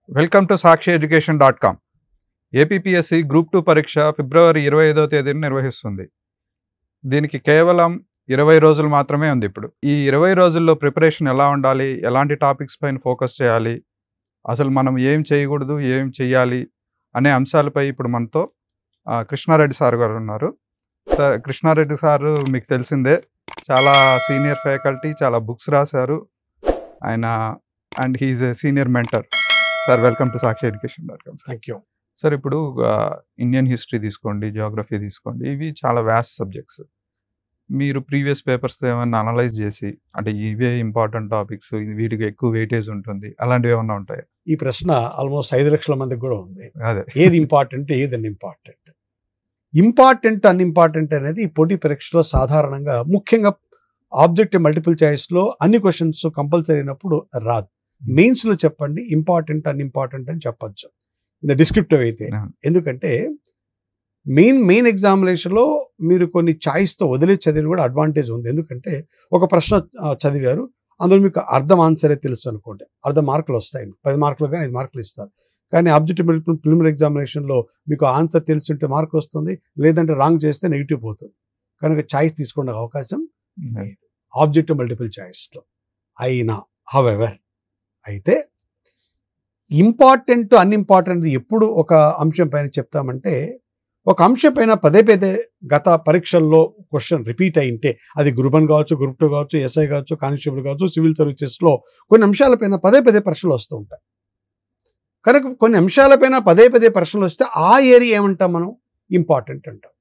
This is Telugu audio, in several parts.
Welcome to sakshiyeducation.com. APPSC group 2 పరీక్ష ఫిబ్రవరి 25వ తేదీన నిర్వహిస్తుంది. దీనికి కేవలం 20 రోజులు మాత్రమే ఉంది ఇప్పుడు. ఈ 20 రోజుల్లో ప్రిపరేషన్ ఎలా ఉండాలి, ఎలాంటి టాపిక్స్ పైన ఫోకస్ చేయాలి, అసలు మనం ఏం చేయకూడదు, ఏం చేయాలి అనే అంశాలపై ఇప్పుడు మనతో కృష్ణారెడ్డి సార్ గారు ఉన్నారు. కృష్ణారెడ్డి సారు మీకు తెలిసిందే, చాలా సీనియర్ ఫ్యాకల్టీ, చాలా బుక్స్ రాశారు ఆయన, and he's a senior mentor. Sir welcome to sakshiyeducation.com. Thank you sir. ఇప్పుడు ఇండియన్ హిస్టరీ తీసుకోండి, జియోగ్రఫీ తీసుకోండి, ఇవి చాలా వ్యాస్ట్ సబ్జెక్ట్స్. మీరు ప్రీవియస్ పేపర్స్తో ఏమైనా అనలైజ్ చేసి, అంటే ఇవే ఇంపార్టెంట్ టాపిక్స్, వీటికి ఎక్కువ వెయిటేజ్ ఉంటుంది, అలాంటివి ఏమైనా ఉంటాయి? ఈ ప్రశ్న ఆల్మోస్ట్ 5 లక్షల మందికి కూడా ఉంది. అదే, ఏది ఇంపార్టెంట్, ఏది ఇంపార్టెంట్ అన్ఇంపార్టెంట్ అనేది పోటీ పరీక్షలో సాధారణంగా, ముఖ్యంగా ఆబ్జెక్టివ్ మల్టిపుల్ చాయిస్లో అన్ని క్వశ్చన్స్ కంపల్సరీ అయినప్పుడు రాదు. మెయిన్స్లో చెప్పండి ఇంపార్టెంట్ అన్ఇంపార్టెంట్ అని చెప్పచ్చు, ఇది డిస్క్రిప్టివ్ అయితే. ఎందుకంటే మెయిన్ ఎగ్జామినేషన్లో మీరు కొన్ని చాయిస్తో వదిలే చదివిన కూడా అడ్వాంటేజ్ ఉంది. ఎందుకంటే ఒక ప్రశ్న చదివారు, అందులో మీకు అర్ధం ఆన్సరే తెలుసు అనుకోండి, 10 మార్కులు వస్తాయి. 10 మార్కులు కానీ 5 మార్కులు ఇస్తారు. కానీ ఆబ్జెక్టివ్ మల్టిపుల్ ప్రిలిమినరీ ఎగ్జామినేషన్లో మీకు ఆన్సర్ తెలుసుంటే మార్క్ వస్తుంది, లేదంటే రాంగ్ చేస్తే నెగిటివ్ పోతుంది. కనుక చాయిస్ తీసుకునే అవకాశం లేదు ఆబ్జెక్టివ్ మల్టిపుల్ చాయిస్లో. అయినా హౌఎవర్ అయితే ఇంపార్టెంట్ అన్ఇంపార్టెంట్ ఎప్పుడు ఒక అంశం పైన చెప్తామంటే, ఒక అంశం పైన పదే గత పరీక్షల్లో క్వశ్చన్ రిపీట్ అయింటే, అది గ్రూప్ 1 కావచ్చు, గ్రూప్ 2 కావచ్చు, ఎస్ఐ కావచ్చు, కానిస్టేబుల్ కావచ్చు, సివిల్ సర్వీసెస్లో కొన్ని అంశాలపైన పదే ప్రశ్నలు వస్తూ ఉంటాయి. కనుక కొన్ని అంశాలపైన పదే ప్రశ్నలు వస్తే ఆ ఏరియా ఏమంటాం మనం, ఇంపార్టెంట్ అంటాం.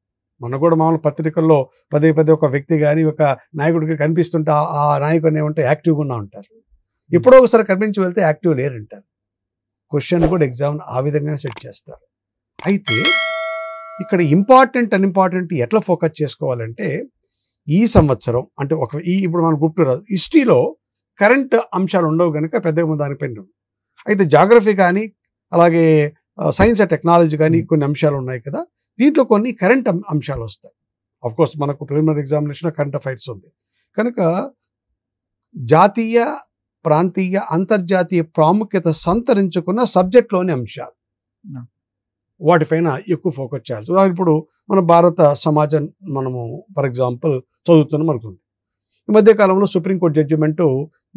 మనకు కూడా మామూలు పత్రికల్లో పదే ఒక వ్యక్తి కానీ ఒక నాయకుడికి కనిపిస్తుంటే ఆ నాయకుడిని ఏమంటే యాక్టివ్గా ఉన్నా ఉంటారు. ఎప్పుడో ఒకసారి కనిపించి వెళ్తే యాక్టివ్ లేరంటారు. క్వశ్చన్ కూడా ఎగ్జామ్ ఆ విధంగానే సెట్ చేస్తారు. అయితే ఇక్కడ ఇంపార్టెంట్ అన్ఇంపార్టెంట్ ఎట్లా ఫోకస్ చేసుకోవాలంటే, ఈ సంవత్సరం అంటే ఇప్పుడు మనం గ్రూప్ 2 రాదు, హిస్టరీలో కరెంట్ అంశాలు ఉండవు కనుక పెద్దగా దానిపైన. అయితే జాగ్రఫీ కానీ అలాగే సైన్స్ అండ్ టెక్నాలజీ కానీ కొన్ని అంశాలు ఉన్నాయి కదా, దీంట్లో కొన్ని కరెంట్ అంశాలు వస్తాయి. అఫ్కోర్స్ మనకు ప్రిలిమినరీ ఎగ్జామినేషన్ కరెంట్ అఫైర్స్ ఉంది కనుక జాతీయ, ప్రాంతీయ, అంతర్జాతీయ ప్రాముఖ్యత సంతరించుకున్న సబ్జెక్ట్లోని అంశాలు, వాటిపైన ఎక్కువ ఫోకస్ చేయాలి. సో ఇప్పుడు మన భారత సమాజం మనము ఫర్ ఎగ్జాంపుల్ చదువుతున్నాం అనుకుంది. ఈ మధ్యకాలంలో సుప్రీంకోర్టు జడ్జిమెంటు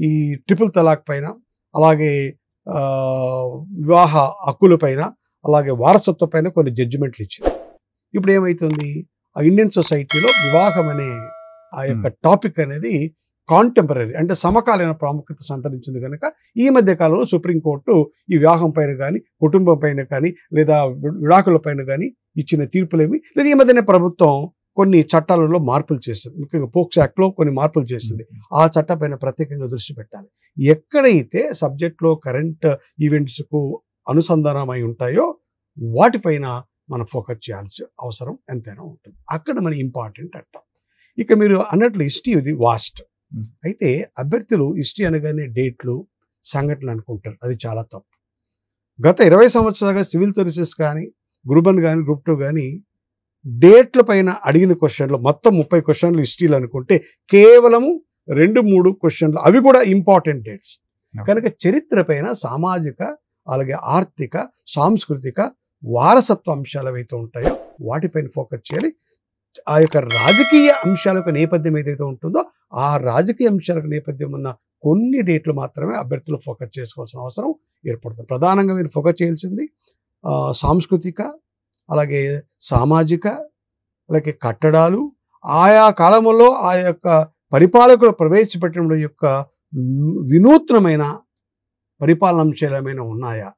ఈ ట్రిపుల్ తలాక్ పైన, అలాగే వివాహ హక్కుల పైన, అలాగే వారసత్వం పైన కొన్ని జడ్జిమెంట్లు ఇచ్చింది. ఇప్పుడు ఏమవుతుంది, ఆ ఇండియన్ సొసైటీలో వివాహం అనే ఆ యొక్క టాపిక్ అనేది కాంటెంపరీ అంటే సమకాలీన ప్రాముఖ్యత సంతరించింది కనుక ఈ మధ్య కాలంలో సుప్రీంకోర్టు ఈ వివాహం పైన కానీ, కుటుంబం పైన కానీ, లేదా విడాకుల పైన కానీ ఇచ్చిన తీర్పులేమి, లేదా ఈ మధ్యనే ప్రభుత్వం కొన్ని చట్టాలలో మార్పులు చేస్తుంది. ముఖ్యంగా పోక్సో యాక్ట్లో కొన్ని మార్పులు చేస్తుంది. ఆ చట్టం పైన ప్రత్యేకంగా దృష్టి పెట్టాలి. ఎక్కడైతే సబ్జెక్ట్లో కరెంట్ ఈవెంట్స్కు అనుసంధానమై ఉంటాయో వాటిపైన మనం ఫోకస్ చేయాల్సిన అవసరం ఎంతైనా ఉంటుంది. అక్కడ మన ఇంపార్టెంట్ అంటాం. ఇక మీరు అన్నట్లు హిస్టరీ ఇది వాస్ట్. అయితే అభ్యర్థులు హిస్టరీ అనగానే డేట్లు, సంఘటనలు అనుకుంటారు, అది చాలా తప్పు. గత 20 సంవత్సరాలుగా సివిల్ సర్వీసెస్ కానీ, గ్రూప్ 1 కానీ, గ్రూప్ 2 కానీ డేట్ల పైన అడిగిన క్వశ్చన్లు మొత్తం 30 క్వశ్చన్లు హిస్టరీలు అనుకుంటే కేవలము 2-3 క్వశ్చన్లు, అవి కూడా ఇంపార్టెంట్ డేట్స్. కనుక చరిత్ర పైన సామాజిక, అలాగే ఆర్థిక, సాంస్కృతిక, వారసత్వ అంశాలు ఏవైతే ఉంటాయో వాటిపైన ఫోకస్ చేయాలి. ఆ యొక్క రాజకీయ అంశాలకు నేపథ్యం ఏదైతే ఉంటుందో ఆ రాజకీయ అంశాలకు నేపథ్యం ఉన్న కొన్ని డేట్లు మాత్రమే అభ్యర్థులు ఫోకస్ చేసుకోవాల్సిన అవసరం ఏర్పడుతుంది. ప్రధానంగా మీరు ఫోకస్ చేయాల్సింది సాంస్కృతిక, అలాగే సామాజిక, అలాగే కట్టడాలు, ఆయా కాలంలో ఆ యొక్క పరిపాలకులు ప్రవేశపెట్టడం యొక్క వినూత్నమైన పరిపాలన అంశాలు ఏమైనా ఉన్నాయా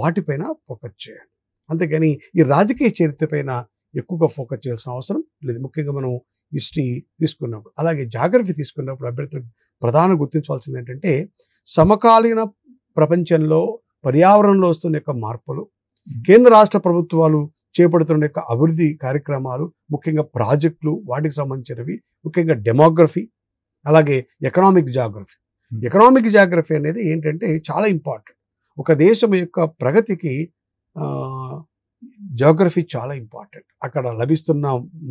వాటిపైన ఫోకస్ చేయాలి. అంతేగాని ఈ రాజకీయ చరిత్ర పైన ఎక్కువగా ఫోకస్ చేయాల్సిన అవసరం లేదు. ముఖ్యంగా మనం హిస్టరీ తీసుకున్నప్పుడు, అలాగే జాగ్రఫీ తీసుకున్నప్పుడు అభ్యర్థులు ప్రధాన గుర్తించవలసింది ఏంటంటే, సమకాలీన ప్రపంచంలో పర్యావరణంలో వస్తున్న యొక్క మార్పులు, కేంద్ర రాష్ట్ర ప్రభుత్వాలు చేపడుతున్న యొక్క అభివృద్ధి కార్యక్రమాలు, ముఖ్యంగా ప్రాజెక్టులు, వాటికి సంబంధించినవి, ముఖ్యంగా డెమోగ్రఫీ, అలాగే ఎకనామిక్ జాగ్రఫీ అనేది ఏంటంటే చాలా ఇంపార్టెంట్. ఒక దేశం యొక్క ప్రగతికి జియోగ్రఫీ చాలా ఇంపార్టెంట్. అక్కడ లభిస్తున్న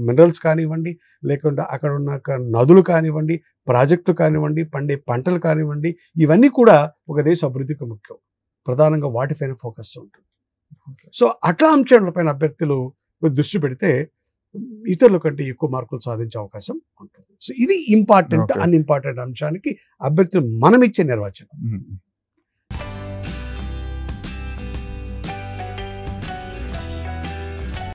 మినరల్స్ కానివ్వండి, లేకుండా అక్కడ ఉన్న నదులు కానివ్వండి, ప్రాజెక్టులు కానివ్వండి, పండే పంటలు కానివ్వండి, ఇవన్నీ కూడా ఒక దేశ అభివృద్ధికి ముఖ్యం. ప్రధానంగా వాటిపైన ఫోకస్ ఉంటుంది. సో అట్లా అంశాలపైన అభ్యర్థులు దృష్టి పెడితే ఇతరుల కంటే ఎక్కువ మార్కులు సాధించే అవకాశం ఉంటుంది. సో ఇది ఇంపార్టెంట్, Okay. అన్ఇంపార్టెంట్ అంశానికి అభ్యర్థులు మనం ఇచ్చే నిర్వచనం.